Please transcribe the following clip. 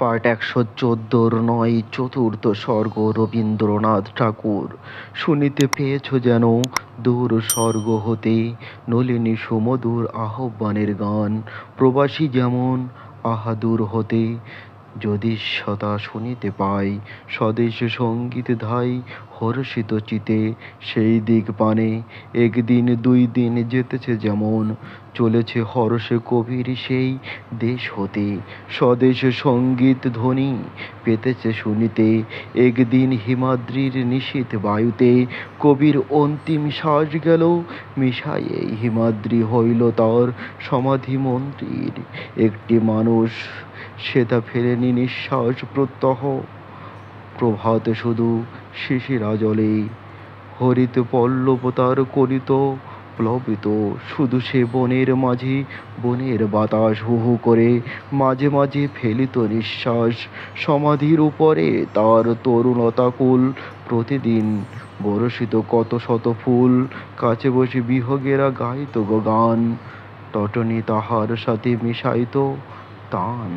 Part ১১৪ নয় চতুর্থ স্বর্গ রবীন্দ্রনাথ ঠাকুর। শুনিতে পেয়েছ যেন দূর স্বর্গ হতে নলিনী সুমধুর আহ্বানের গান, প্রবাসী যেমন আহা দূর হতে যদি সদা শুনিতে পাই স্বদেশ সঙ্গীত ধাই হর্ষিত চিতে সেই দিক পানে একদিন দুই দিন যেতেছে যেমন চলেছে হর্ষে কবির সেই দেশ হতে স্বদেশ সঙ্গীত ধ্বনি পেতেছে শুনিতে একদিন হিমাদ্রির নিশীথ বায়ুতে কবির অন্তিম শ্বাস গেল মিশায়ে হিমাদ্রি হইল তার সমাধি মন্দির একটি মানুষ সেথা ফেরেনি নিঃশ্বাস প্রত্যহ প্রভাতে শুধু শিশিরা জলে হরিত পল্লব তার করিত প্লবিত শুধু সে বনের মাঝে বনের বাতাস হু হু করে মাঝে মাঝে ফেলিত নিঃশ্বাস সমাধির উপরে তার তরুণতাকুল প্রতিদিন বরষিত কত শত ফুল কাছে বসে বিহগেরা গাইত গো গান টটনি তাহার সাথে মিশাইত তান।